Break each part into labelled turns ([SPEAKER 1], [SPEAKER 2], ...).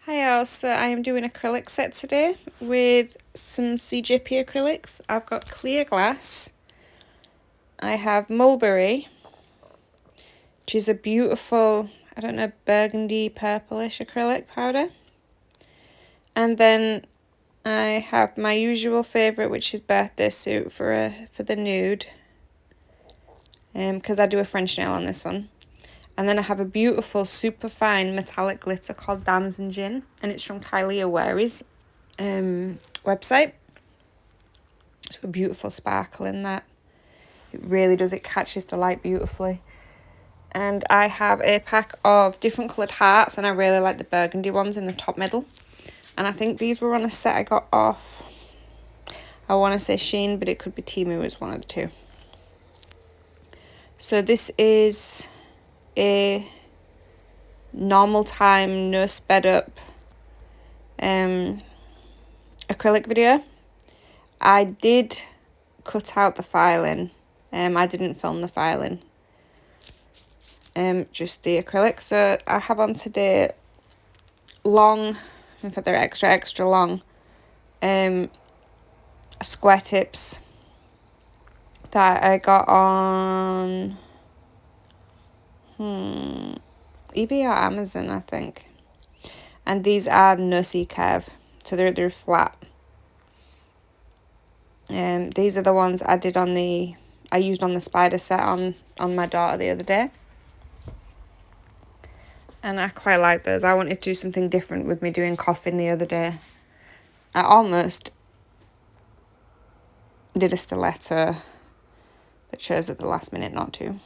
[SPEAKER 1] Hi all, so I am doing acrylic set today with some CJP acrylics. I've got clear glass, I have mulberry, which is a beautiful, I don't know, burgundy purplish acrylic powder. And then I have my usual favourite, which is birthday suit for the nude, because I do a French nail on this one. And then I have a beautiful super fine metallic glitter called Damson Gin, and it's from Kylea wherry's website. It's a beautiful sparkle in that. It really does, it catches the light beautifully. And I have a pack of different coloured hearts, and I really like the burgundy ones in the top middle. And I think these were on a set I got off, I want to say Shein, but it could be Temu, it's one of the two. So this is a normal time, no sped up acrylic video. I did cut out the filing. I didn't film the filing. Just the acrylic. So I have on today long, in fact they're extra long, square tips that I got on eBay or Amazon, I think. And these are no C-curve, so they're flat. These are the ones I did I used on the spider set on my daughter the other day. And I quite like those. I wanted to do something different with me doing coffin the other day. I almost did a stiletto, but chose at the last minute not to.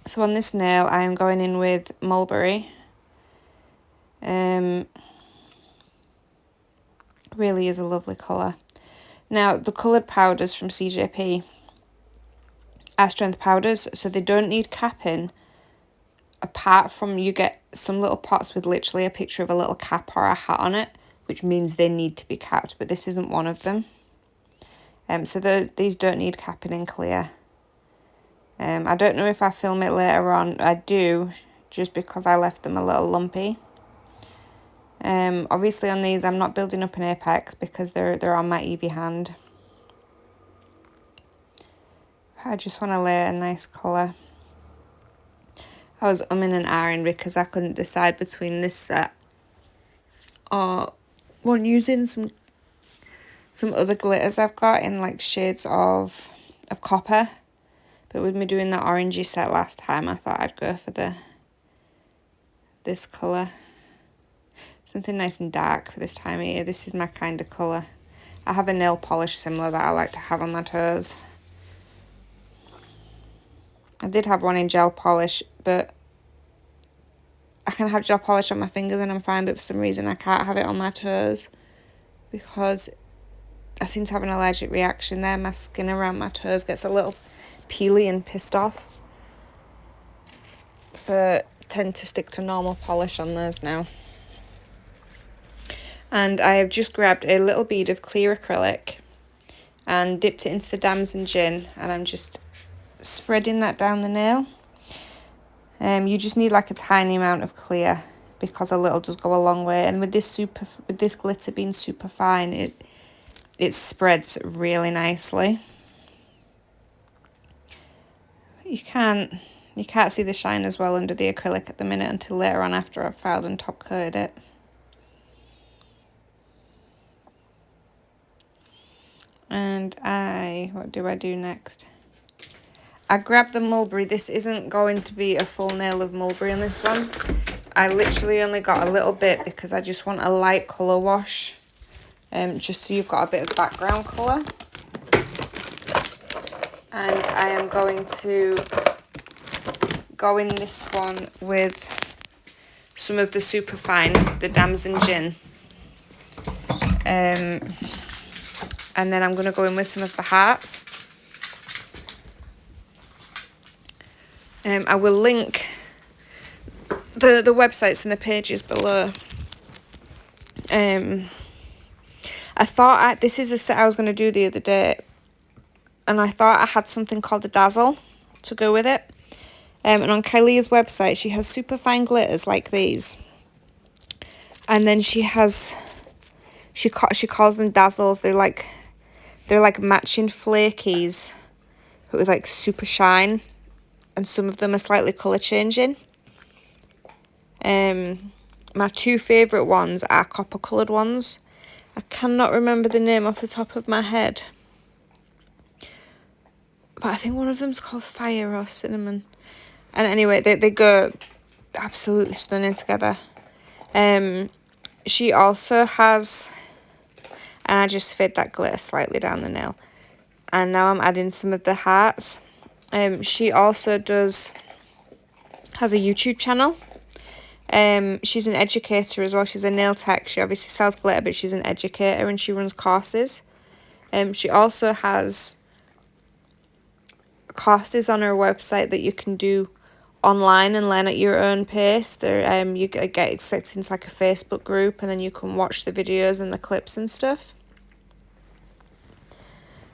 [SPEAKER 1] So on this nail, I am going in with mulberry. Really is a lovely colour. Now, the coloured powders from CJP are strength powders, so they don't need capping. Apart from, you get some little pots with literally a picture of a little cap or a hat on it, which means they need to be capped, but this isn't one of them. So these don't need capping in clear. I don't know if I film it later on. I do, just because I left them a little lumpy. Obviously on these I'm not building up an apex because they're on my Evie hand. I just want to lay a nice colour. I was umming and ahhing because I couldn't decide between this set or one using some other glitters I've got in like shades of copper. But with me doing that orangey set last time, I thought I'd go for this colour. Something nice and dark for this time of year. This is my kind of colour. I have a nail polish similar that I like to have on my toes. I did have one in gel polish, but I can have gel polish on my fingers and I'm fine, but for some reason I can't have it on my toes because I seem to have an allergic reaction there. My skin around my toes gets a little peely and pissed off. So I tend to stick to normal polish on those now. And I have just grabbed a little bead of clear acrylic and dipped it into the Damson Gin, and I'm just spreading that down the nail. You just need like a tiny amount of clear because a little does go a long way. And with this glitter being super fine, it spreads really nicely. You can't see the shine as well under the acrylic at the minute until later on after I've filed and top coated it. And what do I do next? I grabbed the mulberry. This isn't going to be a full nail of mulberry on this one. I literally only got a little bit because I just want a light colour wash. Just so you've got a bit of background colour. And I am going to go in this one with some of the superfine, the Damson Gin. And then I'm going to go in with some of the hearts. I will link the websites and the pages below. I thought this is a set I was going to do the other day, and I thought I had something called the Dazzle to go with it. And on Kylea's website, she has super fine glitters like these. And then she has, she calls them dazzles. They're like matching flakies, but with like super shine. And some of them are slightly colour changing. My two favourite ones are copper coloured ones. I cannot remember the name off the top of my head. But I think one of them's called Fire or Cinnamon. And anyway, they go absolutely stunning together. She also has, and I just fade that glitter slightly down the nail. And now I'm adding some of the hearts. She also has a YouTube channel. She's an educator as well. She's a nail tech. She obviously sells glitter, but she's an educator and she runs courses. She also has courses on her website that you can do online and learn at your own pace. There, you get accepted into like a Facebook group, and then you can watch the videos and the clips and stuff.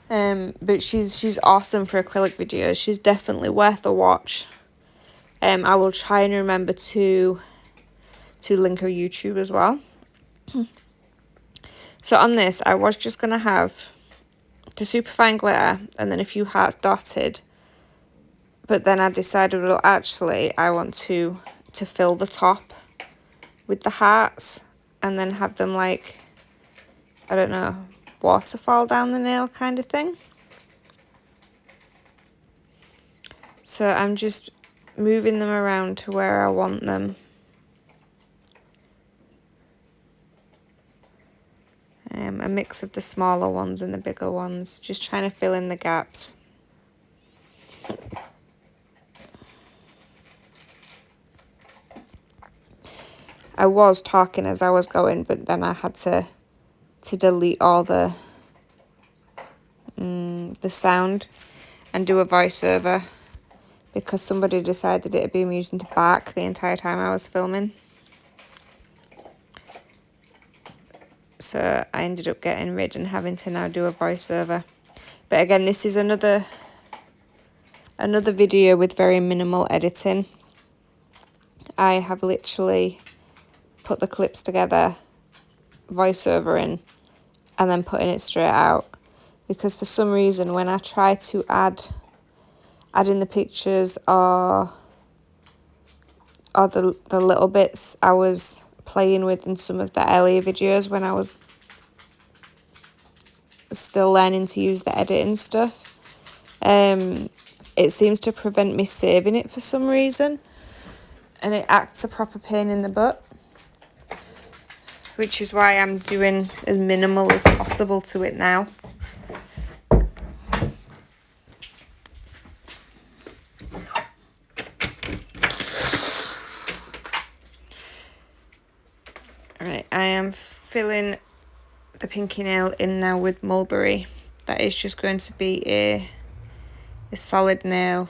[SPEAKER 1] But she's awesome for acrylic videos. She's definitely worth a watch. I will try and remember to link her YouTube as well. So on this, I was just gonna have the superfine glitter and then a few hearts dotted. But then I decided, well, actually, I want to fill the top with the hearts and then have them like, I don't know, waterfall down the nail kind of thing. So I'm just moving them around to where I want them. A mix of the smaller ones and the bigger ones, just trying to fill in the gaps. I was talking as I was going, but then I had to delete all the sound and do a voiceover because somebody decided it'd be amusing to bark the entire time I was filming. So I ended up getting rid and having to now do a voiceover. But again, this is another video with very minimal editing. I have literally put the clips together, voiceover in, and then putting it straight out. Because for some reason, when I try to add in the pictures or the little bits I was playing with in some of the earlier videos when I was still learning to use the editing stuff, it seems to prevent me saving it for some reason, and it acts a proper pain in the butt, which is why I'm doing as minimal as possible to it now. Right, I am filling the pinky nail in now with mulberry. That is just going to be a solid nail.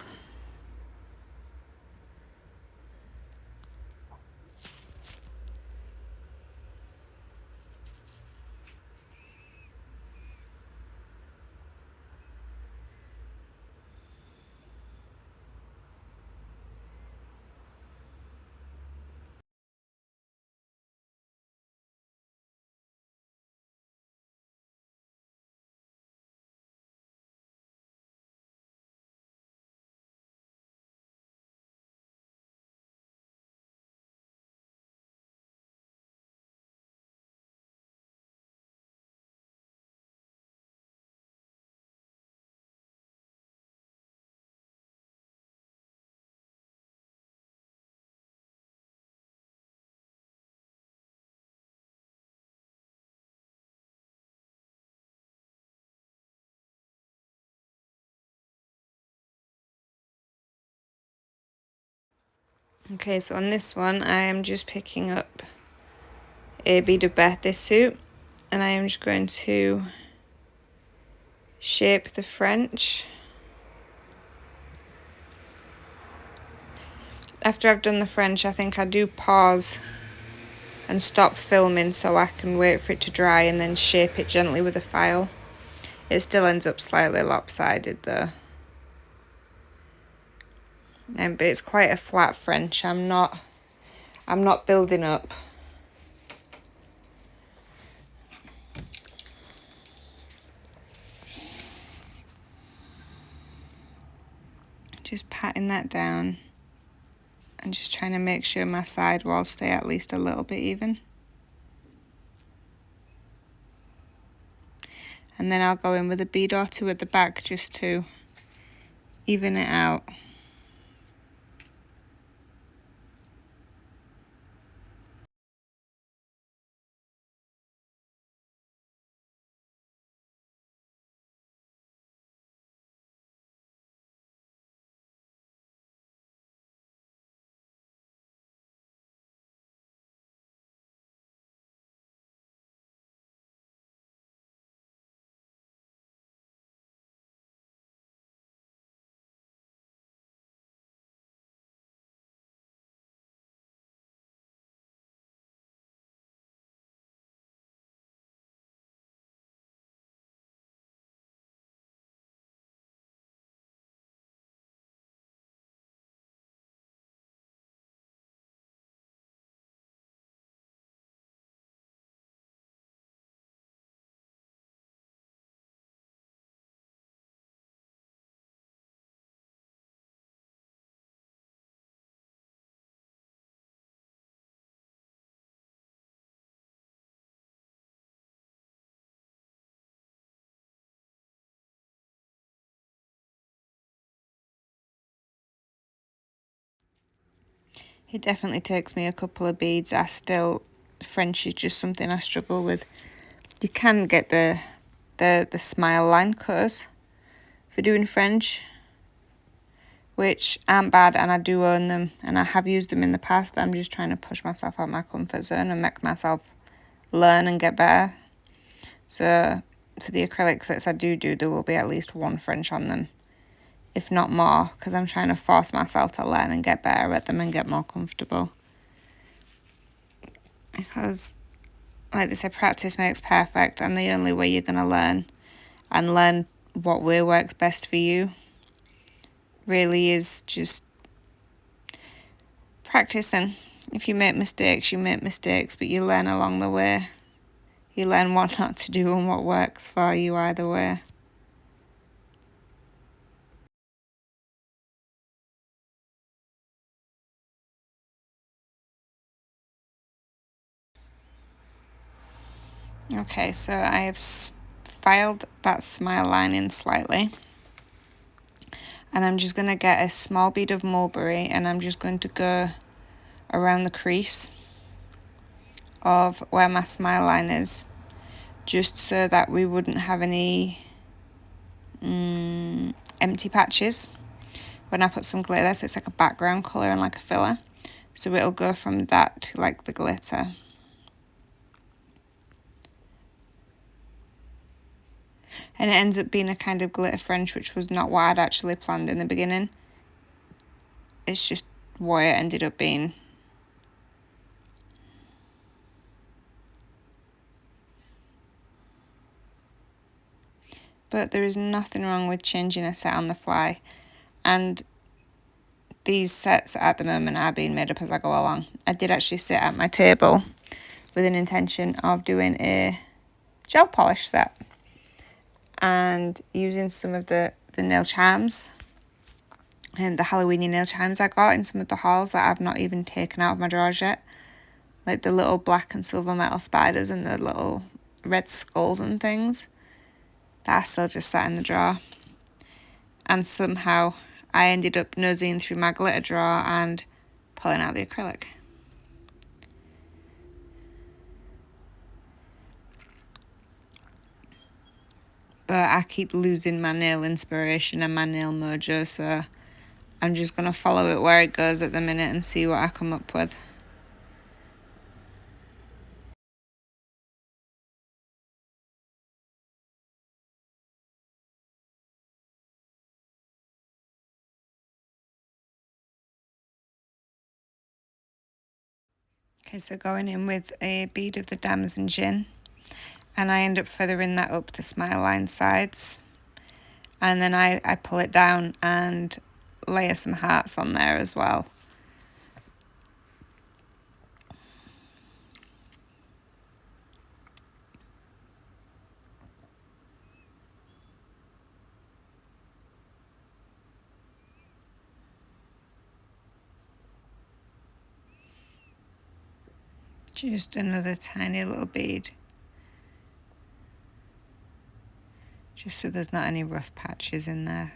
[SPEAKER 1] Okay, so on this one, I am just picking up a beaded birthday suit, and I am just going to shape the French. After I've done the French, I think I do pause and stop filming so I can wait for it to dry and then shape it gently with a file. It still ends up slightly lopsided though. But it's quite a flat French. I'm not building up. Just patting that down and just trying to make sure my sidewalls stay at least a little bit even. And then I'll go in with a bead or two at the back just to even it out. It definitely takes me a couple of beads. French is just something I struggle with. You can get the smile line cutters for doing French, which aren't bad, and I do own them and I have used them in the past. I'm just trying to push myself out of my comfort zone and make myself learn and get better. So for the acrylics that I do, there will be at least one French on them, if not more, because I'm trying to force myself to learn and get better at them and get more comfortable. Because, like they say, practice makes perfect, and the only way you're going to learn what way works best for you really is just practicing. If you make mistakes, you make mistakes, but you learn along the way. You learn what not to do and what works for you either way. Okay, so I have filed that smile line in slightly. And I'm just going to get a small bead of mulberry and I'm just going to go around the crease of where my smile line is, just so that we wouldn't have any empty patches when I put some glitter there. So it's like a background colour and like a filler. So it'll go from that to like the glitter. And it ends up being a kind of glitter French, which was not what I'd actually planned in the beginning. It's just what it ended up being. But there is nothing wrong with changing a set on the fly. And these sets at the moment are being made up as I go along. I did actually sit at my table with an intention of doing a gel polish set and using some of the nail charms and the Halloweeny nail charms I got in some of the hauls that I've not even taken out of my drawers yet. Like the little black and silver metal spiders and the little red skulls and things. That are still just sat in the drawer. And somehow I ended up nosing through my glitter drawer and pulling out the acrylic. But I keep losing my nail inspiration and my nail mojo, so I'm just going to follow it where it goes at the minute and see what I come up with. Okay, so going in with a bead of the damson gin, and I end up feathering that up the smile line sides, and then I pull it down and layer some hearts on there as well. Just another tiny little bead. Just so there's not any rough patches in there.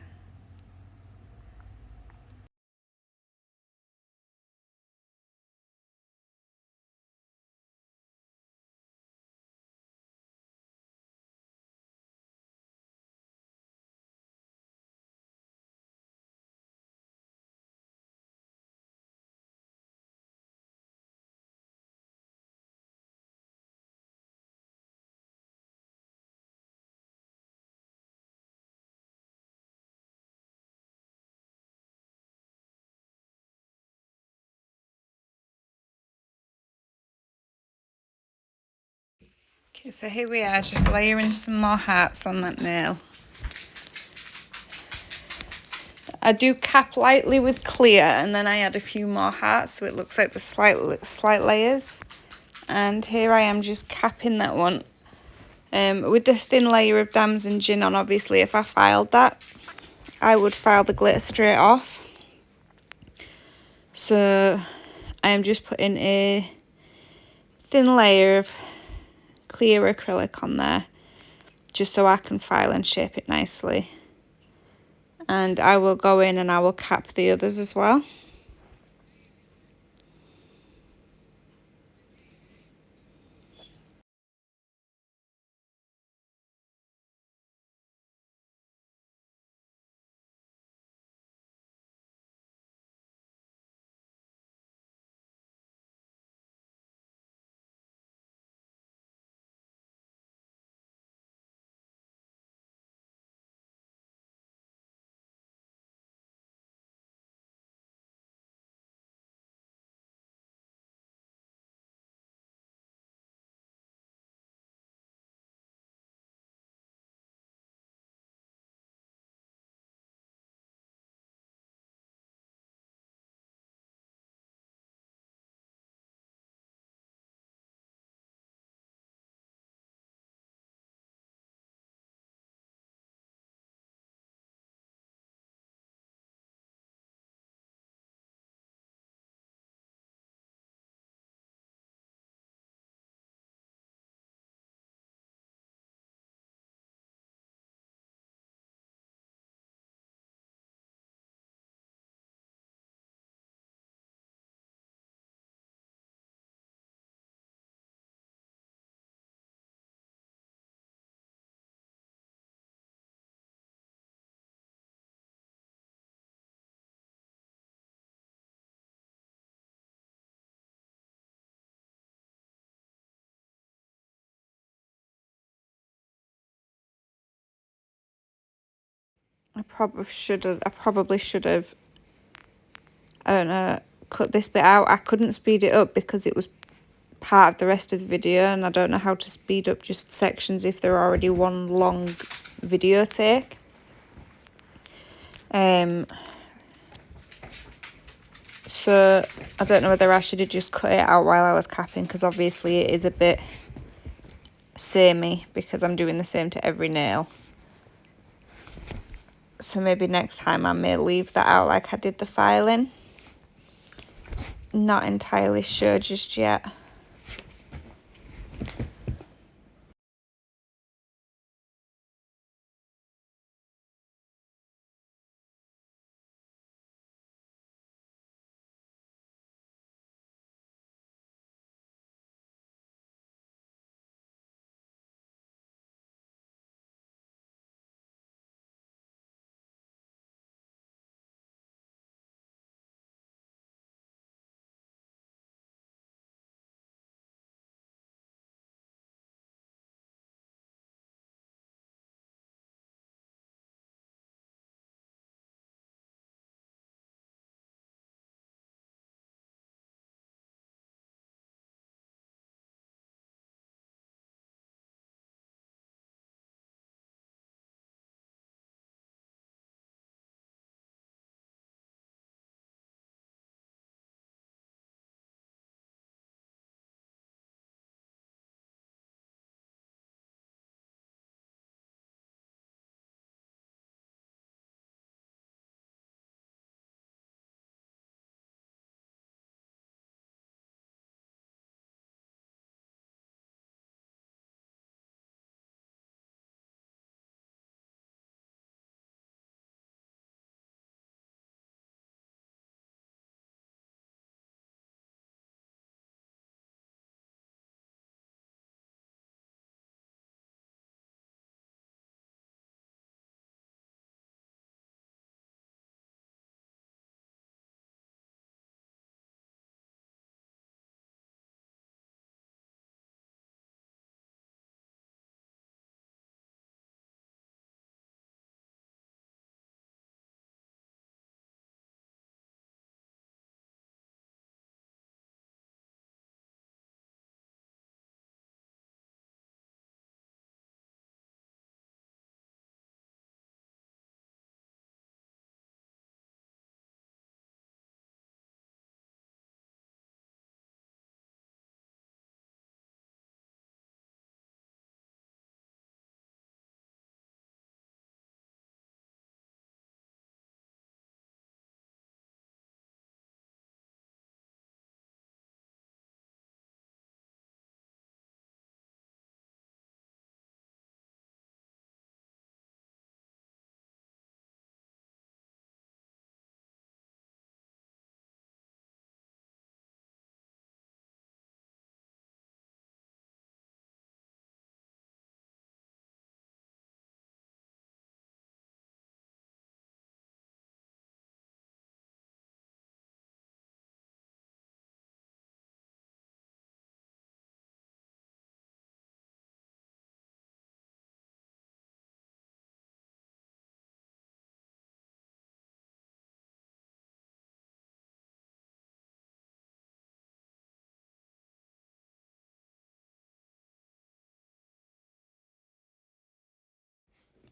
[SPEAKER 1] Okay, so here we are, just layering some more hearts on that nail. I do cap lightly with clear, and then I add a few more hearts so it looks like the slight layers. And here I am just capping that one with the thin layer of damson gin on. Obviously, if I filed that, I would file the glitter straight off. So I am just putting a thin layer of clear acrylic on there, just so I can file and shape it nicely. And I will go in and I will cap the others as well. I probably should have, I don't know, cut this bit out. I couldn't speed it up because it was part of the rest of the video, and I don't know how to speed up just sections if they're already one long video take. So I don't know whether I should have just cut it out while I was capping, because obviously it is a bit samey because I'm doing the same to every nail. So maybe next time I may leave that out like I did the filing. Not entirely sure just yet.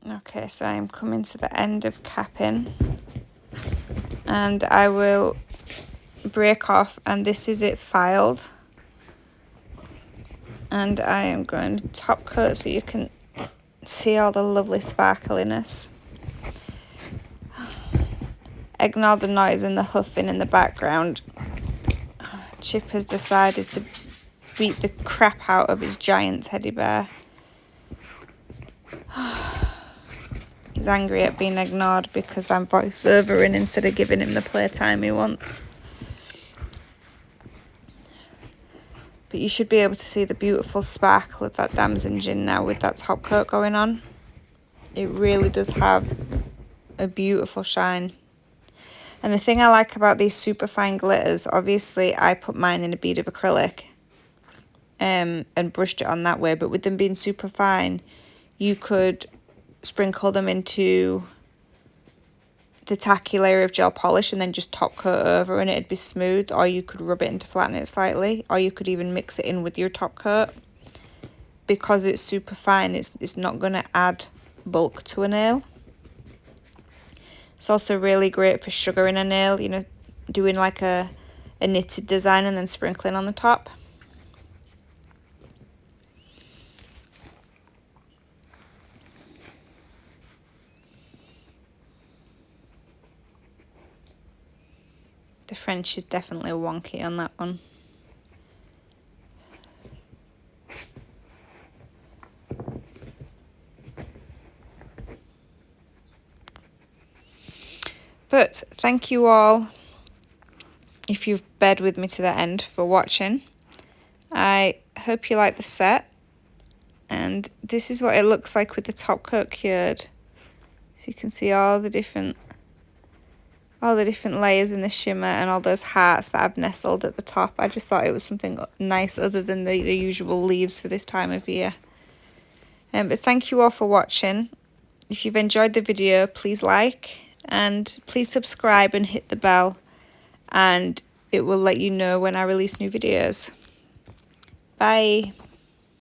[SPEAKER 1] Okay, so I'm coming to the end of capping, and I will break off, and this is it filed, and I am going to top coat so you can see all the lovely sparkliness. Ignore the noise and the huffing in the background. Chip has decided to beat the crap out of his giant teddy bear. He's angry at being ignored because I'm voiceovering instead of giving him the playtime he wants. But you should be able to see the beautiful sparkle of that damson gin now with that top coat going on. It really does have a beautiful shine. And the thing I like about these super fine glitters, obviously I put mine in a bead of acrylic and brushed it on that way, but with them being super fine, you could sprinkle them into the tacky layer of gel polish and then just top coat over and it'd be smooth, or you could rub it in to flatten it slightly, or you could even mix it in with your top coat. Because it's super fine, it's not going to add bulk to a nail. It's also really great for sugaring a nail, you know, doing like a knitted design and then sprinkling on the top. The French is definitely wonky on that one. But thank you all, if you've bared with me to the end, for watching. I hope you like the set. And this is what it looks like with the top coat cured. So you can see all the different layers in the shimmer and all those hearts that I've nestled at the top. I just thought it was something nice other than the usual leaves for this time of year. But thank you all for watching. If you've enjoyed the video, please like and please subscribe and hit the bell, and it will let you know when I release new videos. Bye.